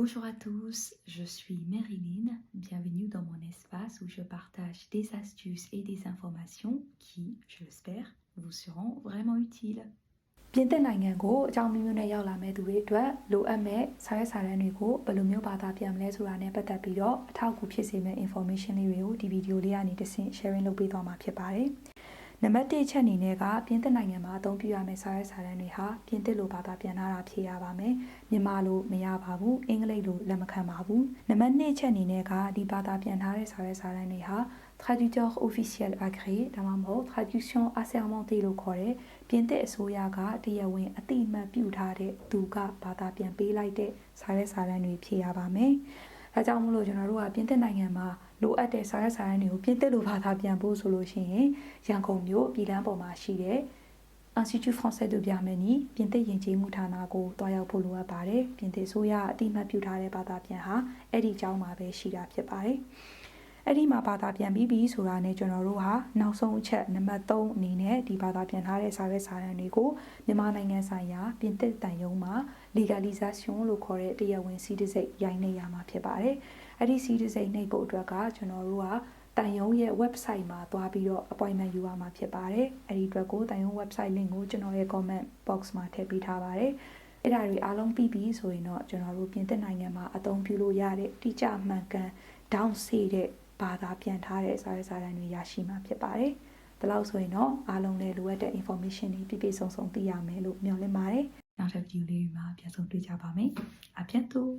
Bonjour à tous, je suis Marilyn. Bienvenue dans mon espace où je partage des astuces et des informations qui, je l'espère, vous seront vraiment utiles. ပြင်သစ်နိုင်ငံကိုအကြောင်းမျိုးနဲ့ရောက်လာမဲ့သူတွေအတွက်လိုအပ်မဲ့စာရွက်စာတမ်းတွေကိုဘယ်လိုမျိုးဘာသာပြန်မလဲဆိုတာနဲ့ပတ်သက်ပြီးတော့အထောက်အကူဖြစ်စေမဲ့ information လေးတွေကိုဒီဗီဒီယိုလေးကနေတစ်ဆင့် sharing လုပ်ပေးသွားမှာဖြစ်ပါတယ်။နံပါတ်1ချက်အနေနဲ့ကပြင်သစ်နိုင်ငံမှာအသုံးပြုရမယ့်စာရွက်စာတမ်းတွေဟာပြင်သစ်လိုဘာသာပြန်ထားတာဖြစ်ရပါမယ်။မြန်မာလိုမရပါဘူး။အင်္ဂလိပ်လိုလက်မခံပါဘူး။နံပါတ်2ချက်အနေနဲ့ကဒီဘာသာပြန်ထားတဲ့စာရွက်စာတမ်းတွေဟာ traducteur officiel agréé ဒါမှမဟုတ် traduction assermentée လို့ခေါ်တဲ့ပြင်သစ်အစိုးရကတရားဝင်အသိအမှတ်ပြုထားတဲ့သူကဘာသာပြန်ပေးလိုက်တဲ့စာရွက်စာတမ်းတွေဖြစ်ရပါမယ်။ဒါကြောင့်မို့လို့ကျွန်တော်တို့ကပြင်သစ်နိုင်ငံမှာလိုအပ်တဲ့စာရွက်စာတမ်းတွေကိုပြင်သစ်လိုဘာသာပြန်ဖို့ဆိုလို့ရှိရင်ရန်ကုန်မြို့ပြည်လမ်းပေါ်မှာရှိတဲ့ Institut Français de Birmanie ပြင်သစ်ယဉ်ကျေးမှုဌာနကိုတွားရောက်ဖို့လိုအပ်ပါတယ်။ပြင်သစ်အစိုးရအသိအမှတ်ပြုထားတဲ့ဘာသာပြန်ဟာအဲ့ဒီအကြောင်းမှာပဲရှိတာဖြစ်ပါတယ်။အဲ့ဒီမှာဘာသာပြန်ပြီးပြီဆိုတာနဲ့ကျွန်တော်တို့ဟာနောက်ဆုံးအချက်နံပါတ်3အနေနဲ့ဒီဘာသာပြန်ထားတဲ့စာရွက်စာတမ်းတွေကိုမြန်မာနိုင်ငံဆိုင်ရာပြင်သစ်တန်ယုံမှာ legalisation လို့ခေါ်တဲ့တရားဝင်စီးတစိတ်ရိုင်းနေရမှာဖြစ်ပါတယ်။အဲ့ဒီစီးတစိတ်နှိပ်ဖို့အတွက်ကကျွန်တော်တို့ကတန်ယုံရဲ့ website မှာသွားပြီးတော့ appointment ယူရမှာဖြစ်ပါတယ်။အဲ့ဒီအတွက်ကိုတန်ယုံ website link ကိုကျွန်တော်ရဲ့ comment box မှာထည့်ပေးထားပါတယ်။အဲ့ဒါတွေအားလုံးပြီးပြီဆိုရင်တော့ကျွန်တော်တို့ပြင်သစ်နိုင်ငံမှာအသုံးပြုလို့ရတဲ့တိကျမှန်ကန် down စေတဲ့ဘာသာပြန်ထားတဲ့စာရွက်စာတမ်းတွေရရှိမှာဖြစ်ပါတယ်။ဒါလို့ဆိုရင်တော့အားလုံးလည်းလိုအပ်တဲ့ information တွေပြည့်ပြည့်စုံစုံသိရမယ်လို့မျှော်လင့်ပါတယ်။နောက်ထပ်ဗီဒီယိုလေးမှာပြန်ဆုံတွေ့ကြပါမယ်။ À bientôt